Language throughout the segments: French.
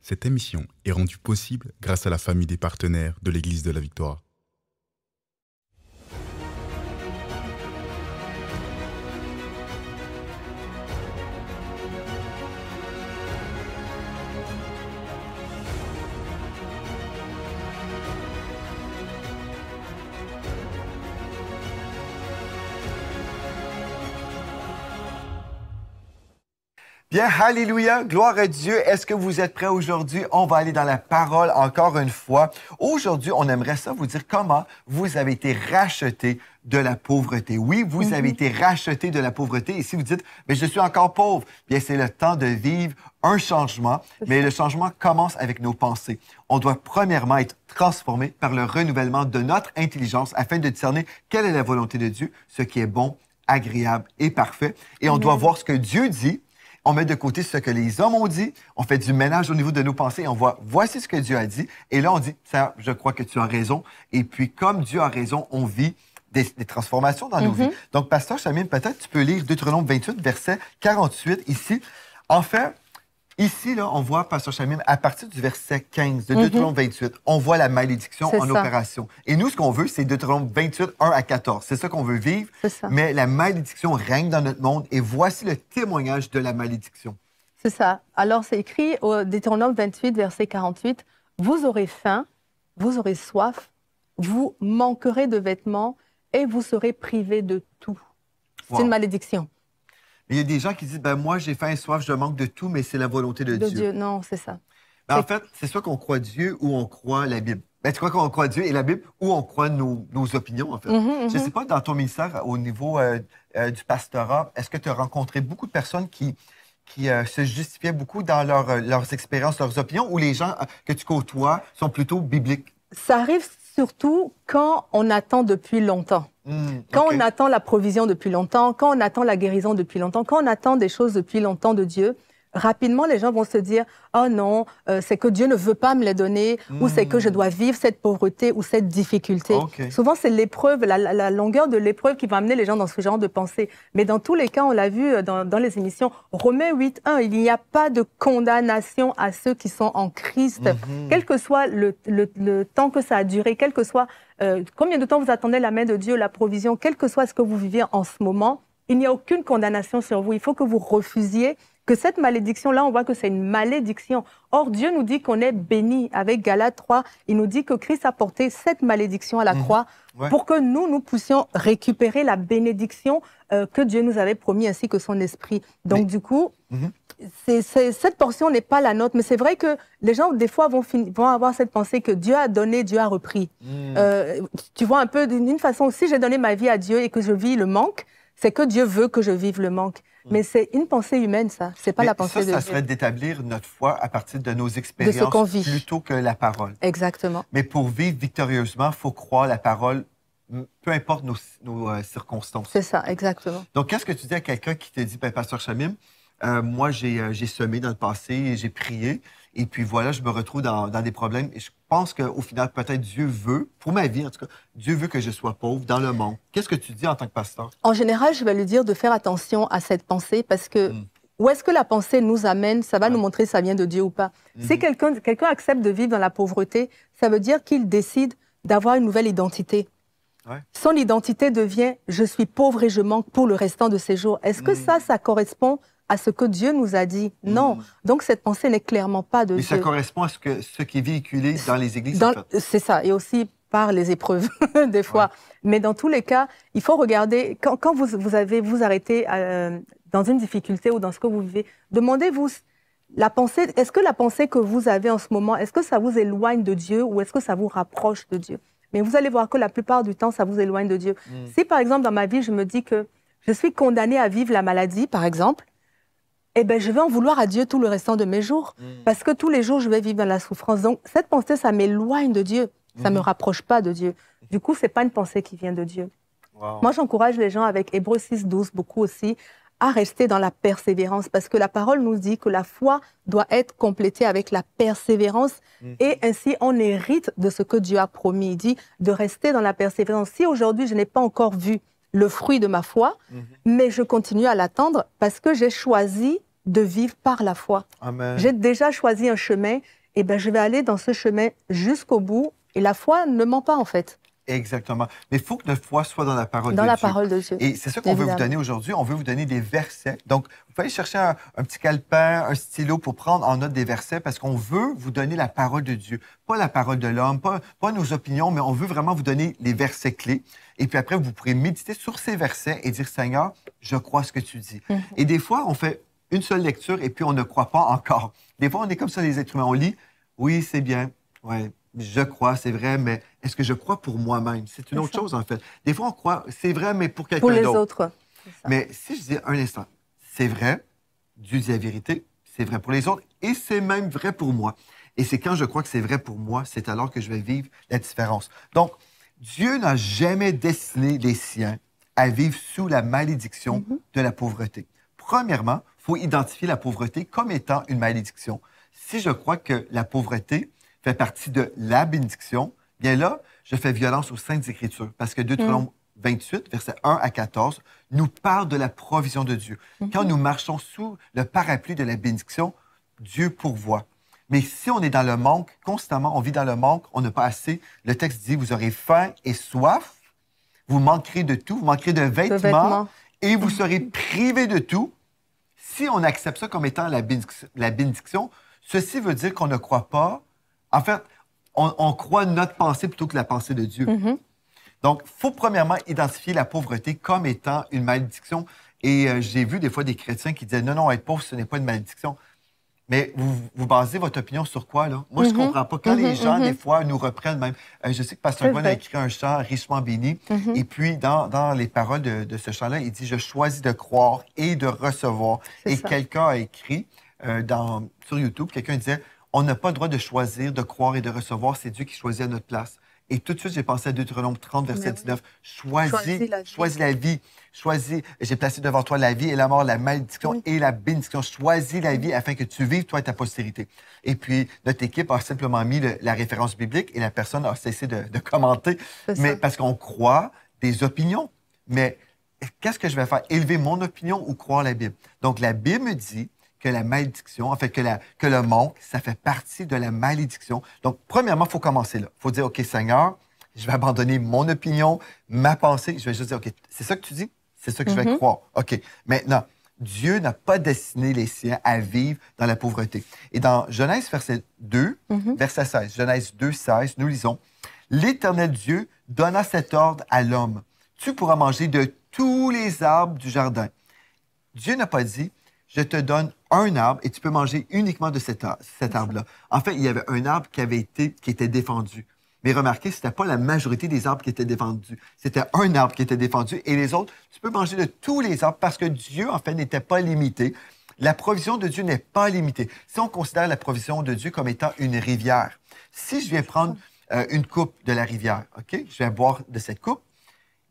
Cette émission est rendue possible grâce à la famille des partenaires de l'Église de la Victoire. Bien, alléluia, gloire à Dieu. Est-ce que vous êtes prêts aujourd'hui? On va aller dans la parole encore une fois. Aujourd'hui, on aimerait ça vous dire comment vous avez été rachetés de la pauvreté. Oui, vous avez été rachetés de la pauvreté. Et si vous dites, mais je suis encore pauvre, bien, c'est le temps de vivre un changement. Mais le changement commence avec nos pensées. On doit premièrement être transformé par le renouvellement de notre intelligence afin de discerner quelle est la volonté de Dieu, ce qui est bon, agréable et parfait. Et on doit voir ce que Dieu dit. On met de côté ce que les hommes ont dit, on fait du ménage au niveau de nos pensées et on voit, voici ce que Dieu a dit. Et là, on dit, ça, je crois que tu as raison. Et puis, comme Dieu a raison, on vit des transformations dans nos vies. Donc, Pasteur Chamine, peut-être tu peux lire Deutéronome 28, verset 48 ici. En fait, ici, là, on voit, Pasteur Chamine, à partir du verset 15 de Deutéronome 28, on voit la malédiction en opération. Et nous, ce qu'on veut, c'est Deutéronome 28, 1 à 14. C'est ça qu'on veut vivre. Mais la malédiction règne dans notre monde et voici le témoignage de la malédiction. C'est ça. Alors, c'est écrit au Deutéronome 28, verset 48, « Vous aurez faim, vous aurez soif, vous manquerez de vêtements et vous serez privés de tout. » C'est une malédiction. Il y a des gens qui disent, ben moi, j'ai faim et soif, je manque de tout, mais c'est la volonté de Dieu. Non, c'est ça. Ben, en fait, c'est soit qu'on croit Dieu ou on croit la Bible. Ben, tu crois qu'on croit Dieu et la Bible ou on croit nos opinions, en fait. Je ne sais pas, dans ton ministère, au niveau du pastorat, est-ce que tu as rencontré beaucoup de personnes qui se justifiaient beaucoup dans leurs expériences, leurs opinions, ou les gens que tu côtoies sont plutôt bibliques? Ça arrive surtout quand on attend depuis longtemps. Quand on attend la provision depuis longtemps, quand on attend la guérison depuis longtemps, quand on attend des choses depuis longtemps de Dieu, rapidement, les gens vont se dire « Oh non, c'est que Dieu ne veut pas me les donner ou c'est que je dois vivre cette pauvreté ou cette difficulté. Souvent, c'est l'épreuve, la longueur de l'épreuve qui va amener les gens dans ce genre de pensée. Mais dans tous les cas, on l'a vu dans les émissions, Romains 8, 1, il n'y a pas de condamnation à ceux qui sont en Christ. Quel que soit le temps que ça a duré, quel que soit combien de temps vous attendez la main de Dieu, la provision, quel que soit ce que vous vivez en ce moment, il n'y a aucune condamnation sur vous. Il faut que vous refusiez que cette malédiction-là, on voit que c'est une malédiction. Or, Dieu nous dit qu'on est béni. Avec Galates 3, il nous dit que Christ a porté cette malédiction à la croix pour que nous puissions récupérer la bénédiction que Dieu nous avait promis ainsi que son esprit. Donc, du coup, cette portion n'est pas la nôtre. Mais c'est vrai que les gens, des fois, vont avoir cette pensée que Dieu a donné, Dieu a repris. Tu vois un peu d'une façon, si j'ai donné ma vie à Dieu et que je vis le manque, c'est que Dieu veut que je vive le manque. Mais c'est une pensée humaine, ça. C'est pas la pensée de Dieu. Ça serait d'établir notre foi à partir de nos expériences plutôt que la parole. Exactement. Mais pour vivre victorieusement, il faut croire la parole, peu importe nos circonstances. C'est ça, exactement. Donc, qu'est-ce que tu dis à quelqu'un qui te dit, ben, Pasteur Chamim, moi, j'ai semé dans le passé, j'ai prié, et puis voilà, je me retrouve dans des problèmes. Et je pense qu'au final, peut-être Dieu veut, pour ma vie en tout cas, Dieu veut que je sois pauvre dans le monde. Qu'est-ce que tu dis en tant que pasteur? En général, je vais lui dire de faire attention à cette pensée parce que où est-ce que la pensée nous amène, ça va nous montrer si ça vient de Dieu ou pas. Si quelqu'un accepte de vivre dans la pauvreté, ça veut dire qu'il décide d'avoir une nouvelle identité. Son identité devient « je suis pauvre et je manque pour le restant de ses jours ». Est-ce que ça correspond à ce que Dieu nous a dit? Non. Donc, cette pensée n'est clairement pas de Dieu. Mais ça correspond à ce qui est véhiculé dans les églises, C'est ça, et aussi par les épreuves, des fois. Mais dans tous les cas, il faut regarder, quand vous arrêtez dans une difficulté ou dans ce que vous vivez, demandez-vous, est-ce que la pensée que vous avez en ce moment, est-ce que ça vous éloigne de Dieu ou est-ce que ça vous rapproche de Dieu? Mais vous allez voir que la plupart du temps, ça vous éloigne de Dieu. Si, par exemple, dans ma vie, je me dis que je suis condamnée à vivre la maladie, par exemple, eh bien, je vais en vouloir à Dieu tout le restant de mes jours. Parce que tous les jours, je vais vivre dans la souffrance. Donc, cette pensée, ça m'éloigne de Dieu. Ça ne me rapproche pas de Dieu. Du coup, ce n'est pas une pensée qui vient de Dieu. Moi, j'encourage les gens avec Hébreux 6, 12, beaucoup aussi, à rester dans la persévérance. Parce que la parole nous dit que la foi doit être complétée avec la persévérance. Et ainsi, on hérite de ce que Dieu a promis. Il dit de rester dans la persévérance. Si aujourd'hui, je n'ai pas encore vu le fruit de ma foi, mais je continue à l'attendre parce que j'ai choisi de vivre par la foi. J'ai déjà choisi un chemin eh ben, je vais aller dans ce chemin jusqu'au bout. Et la foi ne ment pas, en fait. Exactement. Mais il faut que notre foi soit dans la parole de Dans Dieu. la parole de Dieu. Et c'est ça qu'on veut vous donner aujourd'hui. On veut vous donner des versets. Donc, vous pouvez aller chercher un petit calepin, un stylo pour prendre en note des versets parce qu'on veut vous donner la parole de Dieu. Pas la parole de l'homme, pas nos opinions, mais on veut vraiment vous donner les versets clés. Et puis après, vous pourrez méditer sur ces versets et dire, Seigneur, je crois ce que tu dis. Et des fois, on fait une seule lecture et puis on ne croit pas encore. Des fois, on est comme ça, les êtres humains. On lit, oui, c'est bien, ouais, je crois, c'est vrai, mais est-ce que je crois pour moi-même? C'est une autre chose, en fait. Des fois, on croit, c'est vrai, mais pour quelqu'un d'autre. Pour les autres. Mais si je dis un instant, c'est vrai, Dieu dit la vérité, c'est vrai pour les autres, et c'est même vrai pour moi. Et c'est quand je crois que c'est vrai pour moi, c'est alors que je vais vivre la différence. Donc, Dieu n'a jamais destiné les siens à vivre sous la malédiction de la pauvreté. Premièrement, il faut identifier la pauvreté comme étant une malédiction. Si je crois que la pauvreté fait partie de la bénédiction, bien là, je fais violence aux Saintes Écritures. Parce que Deutéronome 28, versets 1 à 14, nous parle de la provision de Dieu. Quand nous marchons sous le parapluie de la bénédiction, Dieu pourvoit. Mais si on est dans le manque, constamment, on vit dans le manque, on n'a pas assez, le texte dit, vous aurez faim et soif, vous manquerez de tout, vous manquerez de vêtements. Et vous serez privés de tout. Si on accepte ça comme étant la bénédiction, ceci veut dire qu'on ne croit pas. En fait, on croit notre pensée plutôt que la pensée de Dieu. Donc, il faut premièrement identifier la pauvreté comme étant une malédiction. Et j'ai vu des fois des chrétiens qui disaient, non, être pauvre, ce n'est pas une malédiction. Mais vous basez votre opinion sur quoi, là? Moi, je ne comprends pas. Quand les gens, des fois, nous reprennent même... je sais que Pasteur Gwen a écrit un chant, Richement béni, et puis dans les paroles de ce chant-là, il dit « Je choisis de croire et de recevoir ». Et quelqu'un a écrit sur YouTube, quelqu'un disait « On n'a pas le droit de choisir, de croire et de recevoir, c'est Dieu qui choisit à notre place ». Et tout de suite, j'ai pensé à Deutéronome 30, verset 19. Choisis la vie. Choisis, j'ai placé devant toi la vie et la mort, la malédiction et la bénédiction. Choisis la vie afin que tu vives, toi et ta postérité. Et puis, notre équipe a simplement mis la référence biblique et la personne a cessé de commenter. Mais parce qu'on croit des opinions. Mais qu'est-ce que je vais faire? Élever mon opinion ou croire la Bible? Donc, la Bible me dit que la malédiction, en fait, que le manque, ça fait partie de la malédiction. Donc, premièrement, il faut commencer là. Il faut dire, OK, Seigneur, je vais abandonner mon opinion, ma pensée. Je vais juste dire, OK, c'est ça que tu dis? C'est ça que je vais croire. OK. Maintenant, Dieu n'a pas destiné les siens à vivre dans la pauvreté. Et dans Genèse, verset 2, verset 16, Genèse 2, 16, nous lisons, « L'Éternel Dieu donna cet ordre à l'homme. Tu pourras manger de tous les arbres du jardin. » Dieu n'a pas dit, je te donne un arbre et tu peux manger uniquement de cet arbre-là. En fait, il y avait un arbre qui était défendu. Mais remarquez, ce n'était pas la majorité des arbres qui étaient défendus. C'était un arbre qui était défendu et les autres, tu peux manger de tous les arbres parce que Dieu, en fait, n'était pas limité. La provision de Dieu n'est pas limitée. Si on considère la provision de Dieu comme étant une rivière, si je viens prendre une coupe de la rivière, OK, je vais boire de cette coupe,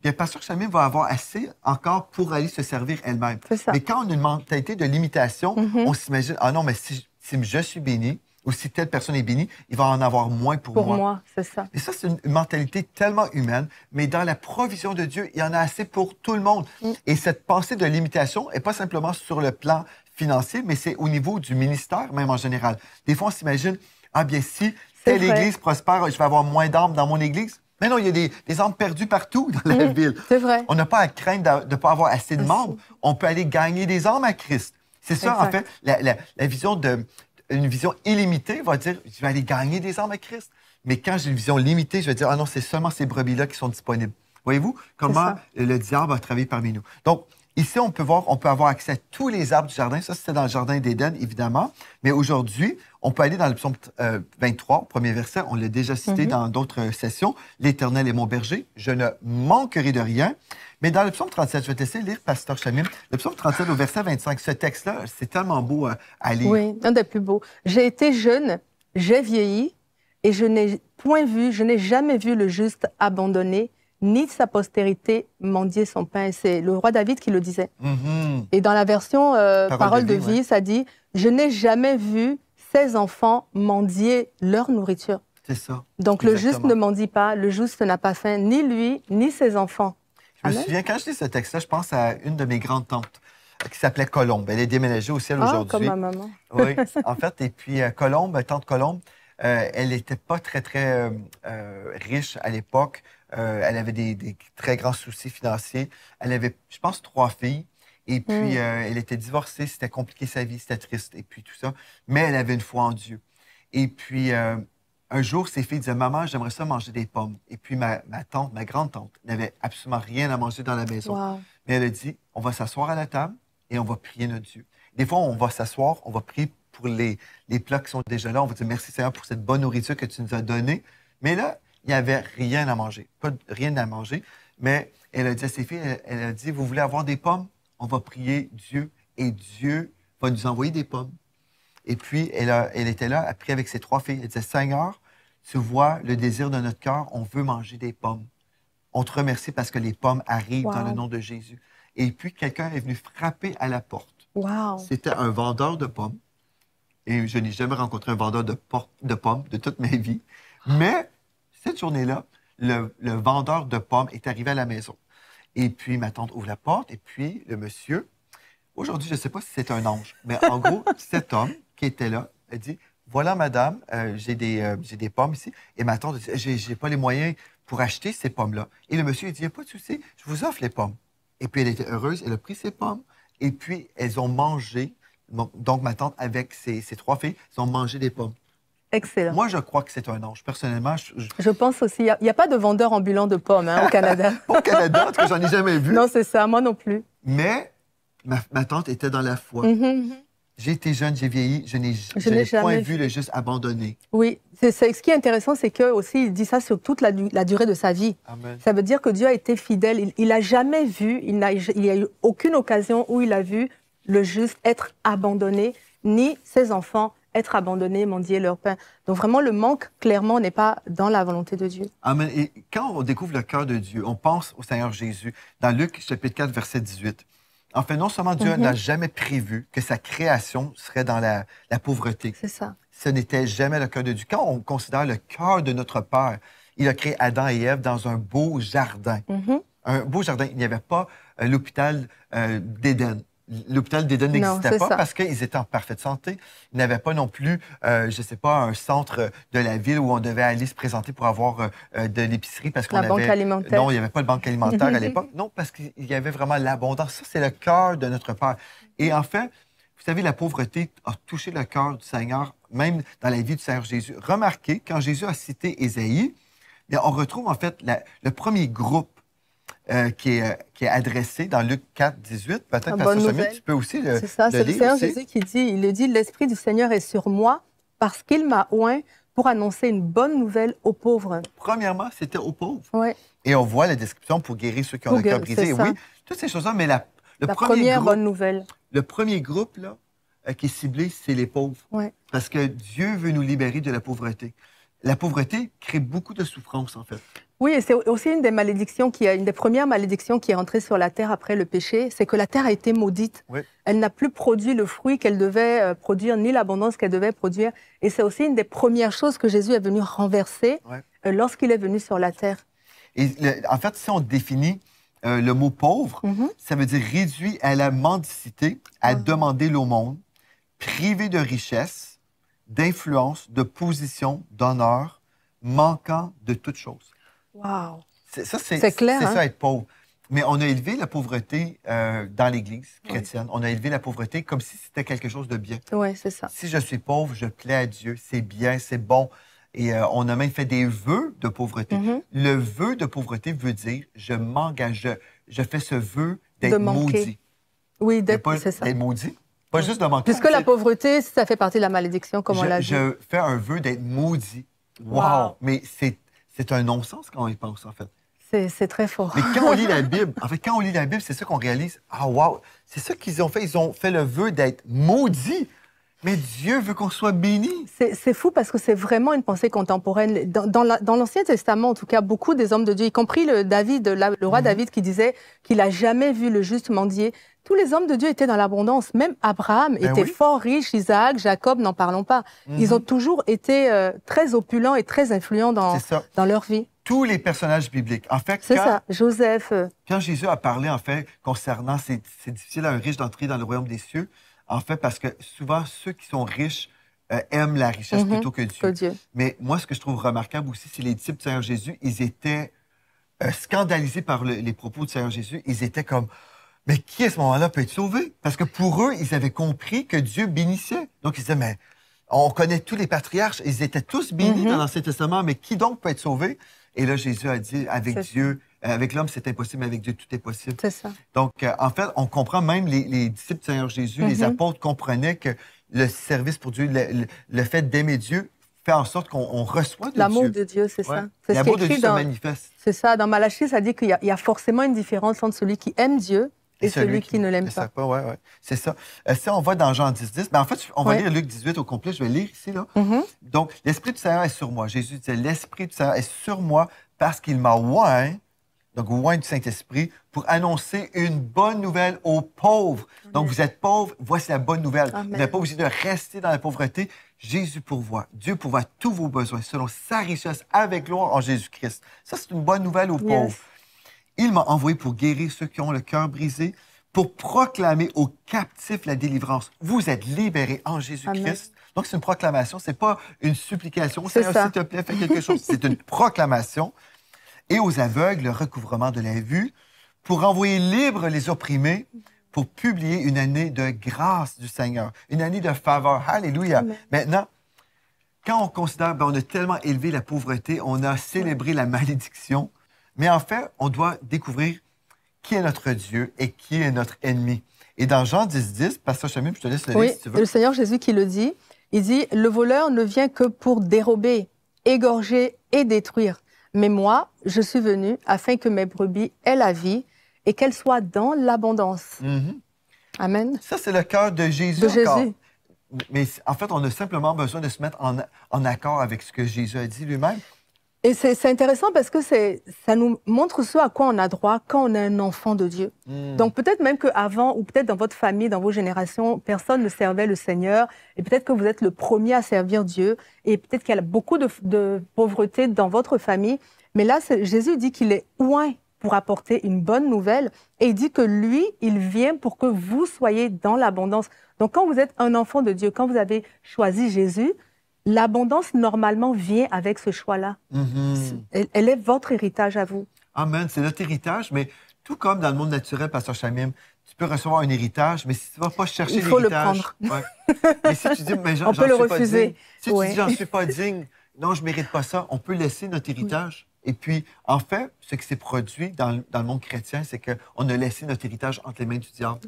bien, Pasteur Chamine va avoir assez encore pour aller se servir elle-même. Mais quand on a une mentalité de limitation, on s'imagine, ah non, mais si je suis béni, ou si telle personne est bénie, il va en avoir moins pour moi. Pour moi, c'est ça. Et ça, c'est une mentalité tellement humaine, mais dans la provision de Dieu, il y en a assez pour tout le monde. Et cette pensée de limitation n'est pas simplement sur le plan financier, mais c'est au niveau du ministère, même en général. Des fois, on s'imagine, ah bien, si telle église prospère, je vais avoir moins d'âmes dans mon église. Mais non, il y a des âmes perdues partout dans la ville. C'est vrai. On n'a pas à craindre de ne pas avoir assez de membres. On peut aller gagner des âmes à Christ. C'est ça, en fait, la vision une vision illimitée va dire, je vais aller gagner des âmes à Christ. Mais quand j'ai une vision limitée, je vais dire, ah non, c'est seulement ces brebis-là qui sont disponibles. Voyez-vous comment le diable a travaillé parmi nous? Donc, ici, on peut avoir accès à tous les arbres du jardin. Ça, c'était dans le jardin d'Éden, évidemment. Mais aujourd'hui, on peut aller dans le psaume 23, premier verset. On l'a déjà cité dans d'autres sessions. « L'Éternel est mon berger, je ne manquerai de rien. » Mais dans le psaume 37, je vais te laisser lire, Pasteur Chamine. Le psaume 37, au verset 25, ce texte-là, c'est tellement beau à lire. Oui, un des plus beaux. « J'ai été jeune, j'ai vieilli, et je n'ai point vu, je n'ai jamais vu le juste abandonné, ni sa postérité mendier son pain. » C'est le roi David qui le disait. Et dans la version Parole de vie, ça dit « Je n'ai jamais vu ses enfants mendier leur nourriture. » C'est ça. Donc le juste ne mendie pas, le juste n'a pas faim, ni lui, ni ses enfants. Je me souviens, quand je lis ce texte-là, je pense à une de mes grandes tantes. qui s'appelait Colombe. Elle est déménagée au ciel aujourd'hui. Comme ma maman. Oui, en fait. Et puis, Colombe, tante Colombe, elle n'était pas très, très riche à l'époque. Elle avait des très grands soucis financiers. Elle avait, je pense, 3 filles. Et puis, elle était divorcée. C'était compliqué sa vie, c'était triste. Et puis, tout ça. Mais elle avait une foi en Dieu. Et puis, un jour, ses filles disaient, Maman, j'aimerais ça manger des pommes. Et puis, ma tante, ma grande-tante, n'avait absolument rien à manger dans la maison. Wow. Mais elle a dit, on va s'asseoir à la table et on va prier notre Dieu. Des fois, on va s'asseoir, on va prier pour les plats qui sont déjà là. On va dire, merci Seigneur pour cette bonne nourriture que tu nous as donnée. Mais là, il n'y avait rien à manger. Rien à manger. Mais elle a dit à ses filles, elle a dit, vous voulez avoir des pommes? On va prier Dieu et Dieu va nous envoyer des pommes. Et puis, elle était là, elle priait avec ses 3 filles. Elle disait, Seigneur, tu vois le désir de notre cœur, on veut manger des pommes. On te remercie parce que les pommes arrivent dans le nom de Jésus. Et puis, quelqu'un est venu frapper à la porte. Wow. C'était un vendeur de pommes. Et je n'ai jamais rencontré un vendeur de pommes de toute ma vie. Mais cette journée-là, le vendeur de pommes est arrivé à la maison. Et puis, ma tante ouvre la porte. Et puis, le monsieur, aujourd'hui, je ne sais pas si c'est un ange, mais en gros, cet homme qui était là, a dit, voilà, madame, j'ai des pommes ici. Et ma tante a dit, j'ai pas les moyens pour acheter ces pommes-là. Et le monsieur, il dit, il n'y a pas de souci, je vous offre les pommes. Et puis, elle était heureuse, elle a pris ses pommes. Et puis, elles ont mangé. Donc, ma tante, avec ses 3 filles, elles ont mangé des pommes. Excellent. Moi, je crois que c'est un ange. Personnellement, je pense aussi. Il n'y a pas de vendeur ambulant de pommes au Canada. Au Canada, en tout cas, j'en ai jamais vu. Non, c'est ça, moi non plus. Mais ma tante était dans la foi. J'ai été jeune, j'ai vieilli, je n'ai point vu le juste abandonné. Oui, ce qui est intéressant, c'est que aussi il dit ça sur toute la durée de sa vie. Amen. Ça veut dire que Dieu a été fidèle. Il n'a jamais vu, il n'y a eu aucune occasion où il a vu le juste être abandonné, ni ses enfants être abandonnés, mendier leur pain. Donc vraiment, le manque, clairement, n'est pas dans la volonté de Dieu. Amen. Et quand on découvre le cœur de Dieu, on pense au Seigneur Jésus. Dans Luc, chapitre 4, verset 18, en fait, non seulement Dieu n'a jamais prévu que sa création serait dans la pauvreté. C'est ça. Ce n'était jamais le cœur de Dieu. Quand on considère le cœur de notre Père, il a créé Adam et Ève dans un beau jardin. Un beau jardin. Il n'y avait pas l'hôpital d'Éden. L'hôpital d'Éden n'existait pas parce qu'ils étaient en parfaite santé. Ils n'avaient pas non plus, je ne sais pas, un centre de la ville où on devait aller se présenter pour avoir de l'épicerie parce qu'on avait... La banque alimentaire. Non, il n'y avait pas de banque alimentaire à l'époque. Non, parce qu'il y avait vraiment l'abondance. Ça, c'est le cœur de notre Père. Et en fait, vous savez, la pauvreté a touché le cœur du Seigneur, même dans la vie du Seigneur Jésus. Remarquez, quand Jésus a cité Ésaïe, on retrouve en fait le premier groupe qui est adressé dans Luc 4, 18. Peut-être, Pasteur Sommel, tu peux aussi le C'est ça, c'est le Seigneur Jésus qui dit, il dit, « L'Esprit du Seigneur est sur moi parce qu'il m'a oint pour annoncer une bonne nouvelle aux pauvres. » Premièrement, c'était aux pauvres. Ouais. Et on voit la description pour guérir ceux qui ont le cœur brisé. Oui, toutes ces choses-là, mais la première bonne nouvelle. Le premier groupe là, qui est ciblé, c'est les pauvres. Ouais. Parce que Dieu veut nous libérer de la pauvreté. La pauvreté crée beaucoup de souffrance, en fait. Oui, et c'est aussi une des malédictions une des premières malédictions qui est entrée sur la terre après le péché, c'est que la terre a été maudite. Oui. Elle n'a plus produit le fruit qu'elle devait produire, ni l'abondance qu'elle devait produire. Et c'est aussi une des premières choses que Jésus est venu renverser lorsqu'il est venu sur la terre. Et en fait, si on définit le mot pauvre, ça veut dire réduit à la mendicité, à demander l'aumône, privé de richesse, d'influence, de position, d'honneur, manquant de toute chose. Wow. C'est clair. C'est ça, être pauvre. Mais on a élevé la pauvreté dans l'Église chrétienne. On a élevé la pauvreté comme si c'était quelque chose de bien. Oui, c'est ça. Si je suis pauvre, je plais à Dieu. C'est bien, c'est bon. Et on a même fait des vœux de pauvreté. Le vœu de pauvreté veut dire, je m'engage, je fais ce vœu d'être maudit. Oui, c'est ça. D'être maudit. Pas juste de manquer. Puisque la pauvreté, ça fait partie de la malédiction, comme on l'a dit. Je fais un vœu d'être maudit. Wow! Mais c'est un non-sens quand on y pense, en fait. C'est très fort. Mais quand on lit la Bible, c'est ça qu'on réalise. Ah, wow! C'est ça qu'ils ont fait. Ils ont fait le vœu d'être maudits. Mais Dieu veut qu'on soit béni. C'est fou parce que c'est vraiment une pensée contemporaine. Dans l'Ancien Testament, en tout cas, beaucoup des hommes de Dieu, y compris le roi David qui disait qu'il n'a jamais vu le juste mendier. Tous les hommes de Dieu étaient dans l'abondance. Même Abraham était fort riche, Isaac, Jacob, n'en parlons pas. Ils ont toujours été très opulents et très influents dans leur vie. Tous les personnages bibliques. En fait, c'est ça, Joseph. Quand Jésus a parlé, en fait, concernant c'est difficile à un riche d'entrer dans le royaume des cieux, en fait, parce que souvent, ceux qui sont riches aiment la richesse plutôt que Dieu. Mais moi, ce que je trouve remarquable aussi, c'est les disciples du Seigneur Jésus, ils étaient scandalisés par les propos du Seigneur Jésus. Ils étaient comme, mais qui à ce moment-là peut être sauvé? Parce que pour eux, ils avaient compris que Dieu bénissait. Donc, ils disaient, mais on connaît tous les patriarches, ils étaient tous bénis dans l'Ancien Testament, mais qui donc peut être sauvé? Et là, Jésus a dit, avec Dieu, avec l'homme, c'est impossible, mais avec Dieu, tout est possible. C'est ça. Donc, en fait, on comprend même, les disciples du Seigneur Jésus, les apôtres comprenaient que le service pour Dieu, le fait d'aimer Dieu, fait en sorte qu'on reçoit de Dieu. L'amour de Dieu, c'est ça. L'amour de Dieu se manifeste. C'est ça. Dans Malachie, ça dit qu'il y a forcément une différence entre celui qui aime Dieu et celui qui ne l'aime pas. C'est ça. Si on va dans Jean 10, ben en fait, on va lire Luc 18 au complet. Je vais lire ici. Là. Donc, l'Esprit du Seigneur est sur moi. Jésus disait, l'Esprit du Seigneur est sur moi parce qu'il m'a oint, donc oint du Saint-Esprit, pour annoncer une bonne nouvelle aux pauvres. Amen. Donc, vous êtes pauvres, voici la bonne nouvelle. Amen. Vous n'êtes pas obligé de rester dans la pauvreté. Jésus pourvoit. Dieu pourvoit tous vos besoins selon sa richesse avec gloire en Jésus-Christ. Ça, c'est une bonne nouvelle aux pauvres. Il m'a envoyé pour guérir ceux qui ont le cœur brisé, pour proclamer aux captifs la délivrance. Vous êtes libérés en Jésus-Christ. Donc, c'est une proclamation. Ce n'est pas une supplication. Seigneur, s'il te plaît, fais quelque chose. C'est une proclamation. Et aux aveugles, le recouvrement de la vue, pour envoyer libres les opprimés, pour publier une année de grâce du Seigneur, une année de faveur. Alléluia. Amen. Maintenant, quand on considère, on a tellement élevé la pauvreté, on a célébré la malédiction, mais en fait, on doit découvrir qui est notre Dieu et qui est notre ennemi. Et dans Jean 10, Pasteur Chamim, je te laisse le lire si tu veux. C'est le Seigneur Jésus qui le dit. Il dit, « Le voleur ne vient que pour dérober, égorger et détruire. Mais moi, je suis venu afin que mes brebis aient la vie et qu'elles soient dans l'abondance. Amen. Ça, c'est le cœur de Jésus. Mais en fait, on a simplement besoin de se mettre en accord avec ce que Jésus a dit lui-même. Et c'est intéressant parce que ça nous montre ce à quoi on a droit quand on est un enfant de Dieu. Donc peut-être même qu'avant, ou peut-être dans votre famille, dans vos générations, personne ne servait le Seigneur, et peut-être que vous êtes le premier à servir Dieu, et peut-être qu'il y a beaucoup de pauvreté dans votre famille. Mais là, Jésus dit qu'il est oint pour apporter une bonne nouvelle, et il dit que lui, il vient pour que vous soyez dans l'abondance. Donc quand vous êtes un enfant de Dieu, quand vous avez choisi Jésus, l'abondance, normalement, vient avec ce choix-là. Elle est votre héritage à vous. Amen. C'est notre héritage, mais tout comme dans le monde naturel, Pasteur Chamim, tu peux recevoir un héritage, mais si tu ne vas pas chercher l'héritage... Il faut le prendre. Mais si tu dis, mais j'en suis pas digne. Si tu dis, j'en suis pas digne, non, je ne mérite pas ça, on peut laisser notre héritage. Et puis, en fait, ce qui s'est produit dans le monde chrétien, c'est qu'on a laissé notre héritage entre les mains du diable.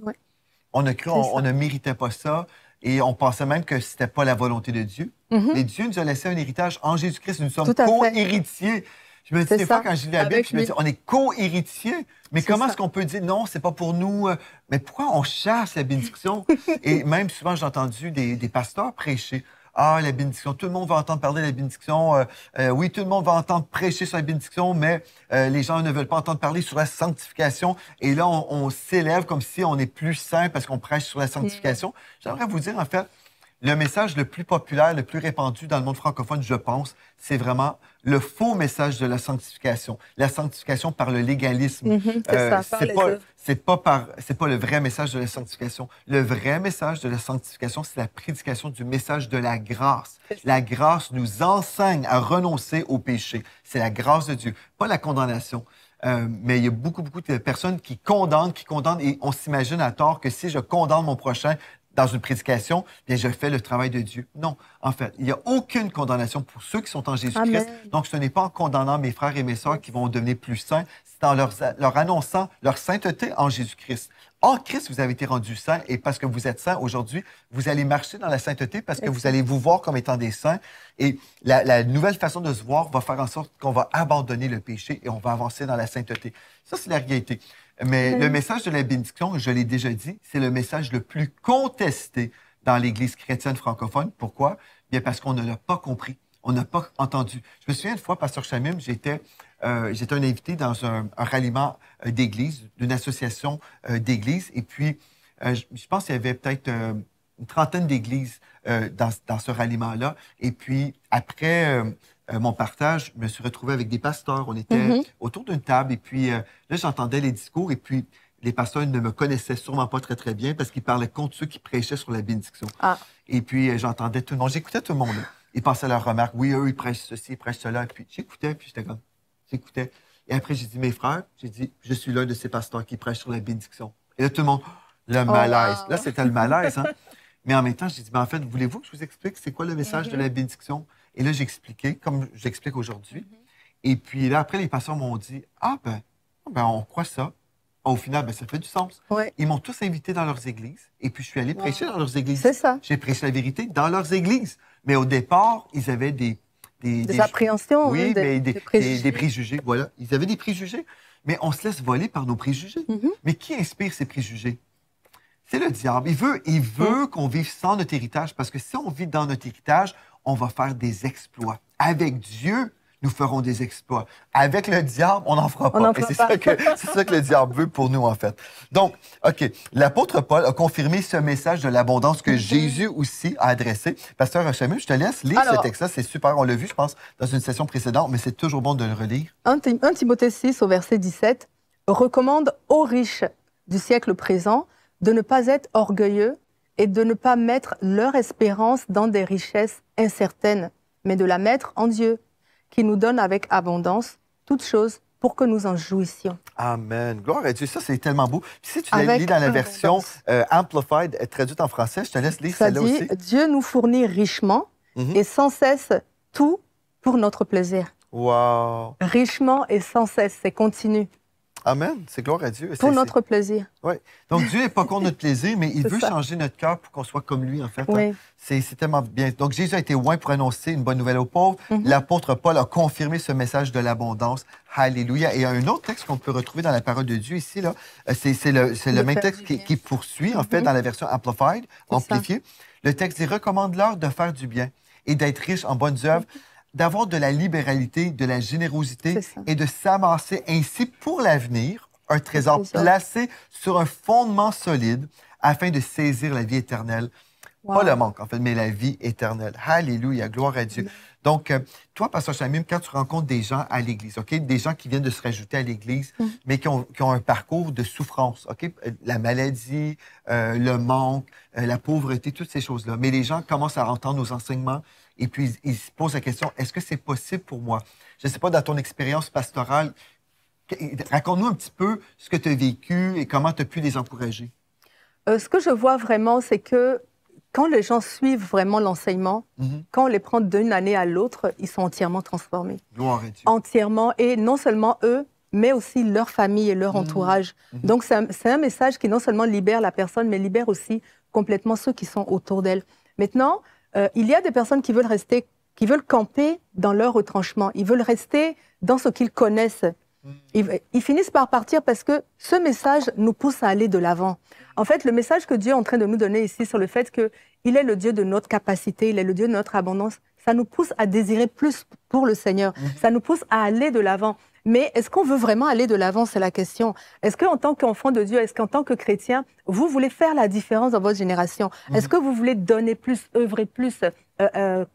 On a cru, on ne méritait pas ça. Et on pensait même que ce n'était pas la volonté de Dieu. Mais Dieu nous a laissé un héritage en Jésus-Christ. Nous sommes co-héritiers. Je me dis des fois, quand je lis la Bible, je me dis, on est co-héritiers. Mais comment est-ce qu'on peut dire, non, c'est pas pour nous? Mais pourquoi on chasse la bénédiction? Et même souvent, j'ai entendu des pasteurs prêcher. Ah, la bénédiction, tout le monde va entendre parler de la bénédiction. Oui, tout le monde va entendre prêcher sur la bénédiction, mais les gens ne veulent pas entendre parler sur la sanctification. Et là, on s'élève comme si on est plus saint parce qu'on prêche sur la sanctification. J'aimerais vous dire, en fait, le message le plus populaire, le plus répandu dans le monde francophone, je pense, c'est vraiment le faux message de la sanctification. La sanctification par le légalisme. C'est pas le vrai message de la sanctification. Le vrai message de la sanctification, c'est la prédication du message de la grâce. La grâce nous enseigne à renoncer au péché. C'est la grâce de Dieu, pas la condamnation. Mais il y a beaucoup de personnes qui condamnent, et on s'imagine à tort que si je condamne mon prochain dans une prédication, bien, je fais le travail de Dieu. Non, en fait, il n'y a aucune condamnation pour ceux qui sont en Jésus-Christ. Donc, ce n'est pas en condamnant mes frères et mes sœurs qui vont devenir plus saints, c'est en leur annonçant leur sainteté en Jésus-Christ. En Christ, vous avez été rendus saints, et parce que vous êtes saints aujourd'hui, vous allez marcher dans la sainteté parce que vous allez vous voir comme étant des saints. Et la nouvelle façon de se voir va faire en sorte qu'on va abandonner le péché et on va avancer dans la sainteté. Ça, c'est la réalité. Mais le message de la bénédiction, je l'ai déjà dit, c'est le message le plus contesté dans l'Église chrétienne francophone. Pourquoi? Bien, parce qu'on ne l'a pas compris. On n'a pas entendu. Je me souviens une fois, Pasteur Chamim, j'étais un invité dans un ralliement d'église, d'une association d'églises. Et puis, je pense qu'il y avait peut-être une trentaine d'églises dans ce ralliement-là. Et puis, après mon partage, je me suis retrouvé avec des pasteurs. On était autour d'une table. Et puis, là, j'entendais les discours. Et puis, les pasteurs ne me connaissaient sûrement pas très, très bien parce qu'ils parlaient contre ceux qui prêchaient sur la bénédiction. Ah. Et puis, j'entendais tout le monde. J'écoutais tout le monde. Là. Ils passaient leurs remarques. Oui, eux, ils prêchent ceci, ils prêchent cela. Et puis, j'écoutais, puis j'étais comme... J'écoutais. Et après, j'ai dit, mes frères, j'ai dit, je suis l'un de ces pasteurs qui prêchent sur la bénédiction. Et là, tout le monde, le malaise. Wow. Là, c'était le malaise. Hein? Mais en même temps, j'ai dit, en fait, voulez-vous que je vous explique c'est quoi le message de la bénédiction? Et là, j'ai expliqué, comme j'explique aujourd'hui. Et puis là, après, les pasteurs m'ont dit, ben, on croit ça. Au final, ben, ça fait du sens. Ouais. Ils m'ont tous invité dans leurs églises. Et puis, je suis allé prêcher dans leurs églises. C'est ça. J'ai prêché la vérité dans leurs églises. Mais au départ, ils avaient des appréhensions. Oui, mais des préjugés. Voilà. Ils avaient des préjugés. Mais on se laisse voler par nos préjugés. Mais qui inspire ces préjugés? C'est le diable. Il veut qu'on vive sans notre héritage. Parce que si on vit dans notre héritage, on va faire des exploits. Avec Dieu, nous ferons des exploits. Avec le diable, on n'en fera pas. Et c'est ça que le diable veut pour nous, en fait. Donc, OK, l'apôtre Paul a confirmé ce message de l'abondance que Jésus aussi a adressé. Pasteur Chamim, je te laisse lire ce texte-là. C'est super. On l'a vu, je pense, dans une session précédente, mais c'est toujours bon de le relire. 1 Timothée 6, au verset 17, recommande aux riches du siècle présent de ne pas être orgueilleux et de ne pas mettre leur espérance dans des richesses incertaines, mais de la mettre en Dieu, qui nous donne avec abondance toutes choses pour que nous en jouissions. Amen. Gloire à Dieu. Ça, c'est tellement beau. Puis si tu l'as lu dans la version Amplified, traduite en français, je te laisse lire celle-là aussi. Dieu nous fournit richement et sans cesse tout pour notre plaisir. Wow. Richement et sans cesse, c'est continu. Amen. C'est gloire à Dieu. Pour notre plaisir. Oui. Donc, Dieu n'est pas contre notre plaisir, mais il veut changer notre cœur pour qu'on soit comme lui, en fait. Oui. Hein? C'est tellement bien. Donc, Jésus a été loin pour annoncer une bonne nouvelle aux pauvres. L'apôtre Paul a confirmé ce message de l'abondance. Alléluia. Et il y a un autre texte qu'on peut retrouver dans la parole de Dieu ici, là. C'est le même texte qui poursuit, en fait, dans la version Amplified, amplifiée. Le texte dit « Recommande-leur de faire du bien et d'être riches en bonnes œuvres, d'avoir de la libéralité, de la générosité et de s'amasser ainsi pour l'avenir un trésor placé sur un fondement solide afin de saisir la vie éternelle. Wow. Pas le manque, en fait, mais la vie éternelle. Alléluia, gloire à Dieu. Donc, toi, Pasteur Chamim, quand tu rencontres des gens à l'Église, OK, des gens qui viennent de se rajouter à l'Église, mais qui ont un parcours de souffrance, OK, la maladie, le manque, la pauvreté, toutes ces choses-là. Mais les gens commencent à entendre nos enseignements et puis ils se posent la question, est-ce que c'est possible pour moi? Je ne sais pas, dans ton expérience pastorale, raconte-nous un petit peu ce que tu as vécu et comment tu as pu les encourager. Ce que je vois vraiment, c'est que quand les gens suivent vraiment l'enseignement, quand on les prend d'une année à l'autre, ils sont entièrement transformés. Gloire à Dieu. Entièrement, et non seulement eux, mais aussi leur famille et leur entourage. Donc, c'est un message qui non seulement libère la personne, mais libère aussi complètement ceux qui sont autour d'elle. Maintenant, il y a des personnes qui veulent rester, qui veulent camper dans leur retranchement. Ils veulent rester dans ce qu'ils connaissent. Ils finissent par partir parce que ce message nous pousse à aller de l'avant. En fait, le message que Dieu est en train de nous donner ici sur le fait qu'il est le Dieu de notre capacité, il est le Dieu de notre abondance, ça nous pousse à désirer plus pour le Seigneur. Ça nous pousse à aller de l'avant. Mais est-ce qu'on veut vraiment aller de l'avant? C'est la question. Est-ce qu'en tant qu'enfant de Dieu, est-ce qu'en tant que chrétien, vous voulez faire la différence dans votre génération? Est-ce que vous voulez donner plus, œuvrer plus,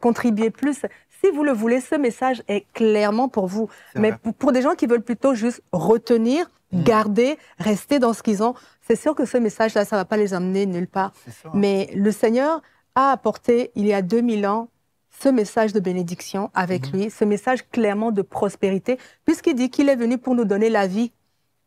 contribuer plus? Si vous le voulez, ce message est clairement pour vous. Mais pour des gens qui veulent plutôt juste retenir, garder, rester dans ce qu'ils ont, c'est sûr que ce message-là, ça ne va pas les amener nulle part. Mais le Seigneur a apporté, il y a 2000 ans, ce message de bénédiction avec lui, ce message clairement de prospérité, puisqu'il dit qu'il est venu pour nous donner la vie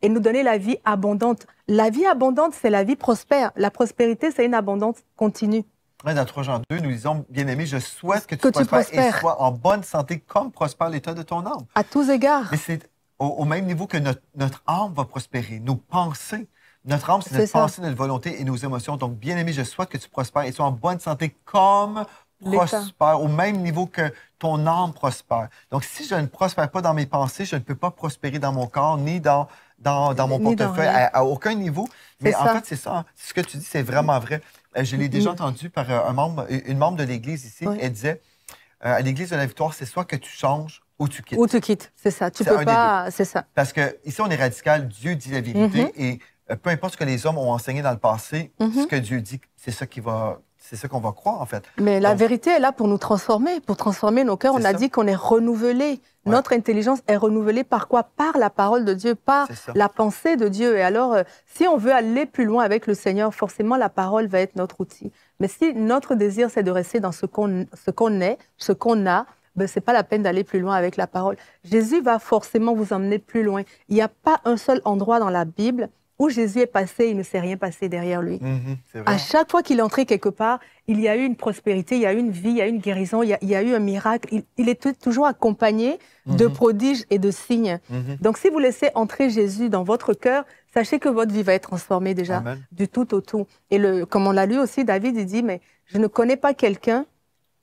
et nous donner la vie abondante. La vie abondante, c'est la vie prospère. La prospérité, c'est une abondance continue. Dans 3 Jean 2, nous disons, bien-aimé, je souhaite que tu prospères et sois en bonne santé comme prospère l'état de ton âme. À tous égards. Mais c'est au même niveau que notre âme va prospérer, nos pensées. Notre âme, c'est notre pensée, notre volonté et nos émotions. Donc, bien-aimé, je souhaite que tu prospères et sois en bonne santé comme prospère, au même niveau que ton âme prospère. Donc, si je ne prospère pas dans mes pensées, je ne peux pas prospérer dans mon corps ni dans mon portefeuille à aucun niveau. Mais en fait, c'est ça. Hein. Ce que tu dis, c'est vraiment vrai. Je l'ai déjà entendu par une membre de l'Église ici. Oui. Elle disait, à l'Église de la Victoire, c'est soit que tu changes ou tu quittes. Ou tu quittes, c'est ça. Tu peux pas, c'est ça. Parce que ici, on est radical. Dieu dit la vérité et peu importe ce que les hommes ont enseigné dans le passé, ce que Dieu dit, c'est ça qu'on va croire, en fait. Mais la vérité est là pour nous transformer, pour transformer nos cœurs. On a dit qu'on est renouvelé. Ouais. Notre intelligence est renouvelée par quoi? Par la parole de Dieu, par la pensée de Dieu. Et alors, si on veut aller plus loin avec le Seigneur, forcément, la parole va être notre outil. Mais si notre désir, c'est de rester dans ce qu'on est, ce qu'on a, ben, ce n'est pas la peine d'aller plus loin avec la parole. Jésus va forcément vous emmener plus loin. Il n'y a pas un seul endroit dans la Bible où Jésus est passé, il ne s'est rien passé derrière lui. À chaque fois qu'il est entré quelque part, il y a eu une prospérité, il y a eu une vie, il y a eu une guérison, il y a eu un miracle. Il est toujours accompagné de prodiges et de signes. Donc, si vous laissez entrer Jésus dans votre cœur, sachez que votre vie va être transformée déjà, du tout au tout. Et comme on l'a lu aussi, David, il dit, mais je ne connais pas quelqu'un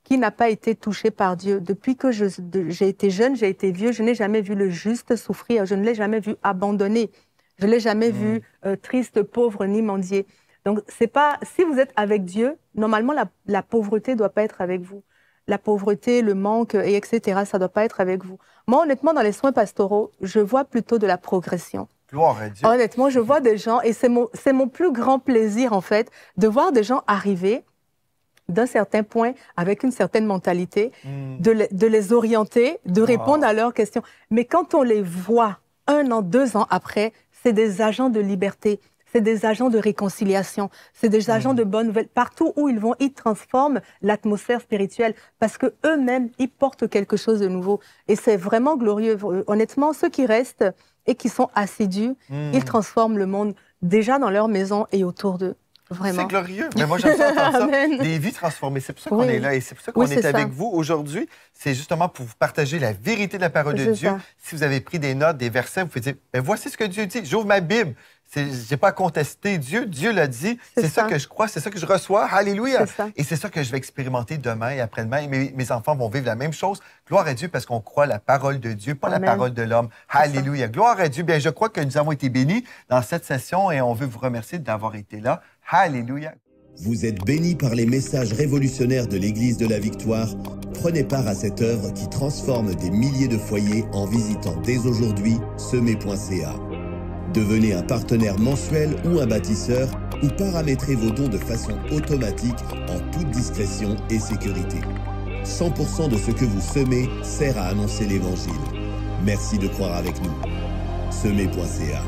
qui n'a pas été touché par Dieu. Depuis que j'ai été jeune, j'ai été vieux, je n'ai jamais vu le juste souffrir, je ne l'ai jamais vu abandonné. Je ne l'ai jamais vu triste, pauvre, ni mendier. Donc, c'est pas, si vous êtes avec Dieu, normalement, la pauvreté ne doit pas être avec vous. La pauvreté, le manque, etc., ça ne doit pas être avec vous. Moi, honnêtement, dans les soins pastoraux, je vois plutôt de la progression. Gloire à Dieu. Honnêtement, je vois des gens, et c'est mon plus grand plaisir, en fait, de voir des gens arriver d'un certain point, avec une certaine mentalité, de les orienter, de répondre à leurs questions. Mais quand on les voit 1 an, 2 ans après, c'est des agents de liberté, c'est des agents de réconciliation, c'est des agents de bonnes nouvelles. Partout où ils vont, ils transforment l'atmosphère spirituelle parce qu'eux-mêmes, ils portent quelque chose de nouveau. Et c'est vraiment glorieux. Honnêtement, ceux qui restent et qui sont assidus, ils transforment le monde déjà dans leur maison et autour d'eux. Vraiment. C'est glorieux. Mais moi, j'aime ça entendre ça. Des vies transformées. C'est pour ça qu'on est là et c'est pour ça qu'on est avec vous aujourd'hui. C'est justement pour vous partager la vérité de la parole de Dieu. Si vous avez pris des notes, des versets, vous pouvez dire, ben, voici ce que Dieu dit. J'ouvre ma Bible. Je n'ai pas à contester Dieu. Dieu l'a dit. C'est ça que je crois. C'est ça que je reçois. Alléluia. Et c'est ça que je vais expérimenter demain et après-demain. Et mes enfants vont vivre la même chose. Gloire à Dieu parce qu'on croit la parole de Dieu, pas la parole de l'homme. Alléluia. Gloire à Dieu. Bien, je crois que nous avons été bénis dans cette session et on veut vous remercier d'avoir été là. Alléluia. Vous êtes bénis par les messages révolutionnaires de l'Église de la Victoire. Prenez part à cette œuvre qui transforme des milliers de foyers en visitant dès aujourd'hui semer.ca. Devenez un partenaire mensuel ou un bâtisseur ou paramétrez vos dons de façon automatique en toute discrétion et sécurité. 100% de ce que vous semez sert à annoncer l'Évangile. Merci de croire avec nous. Semer.ca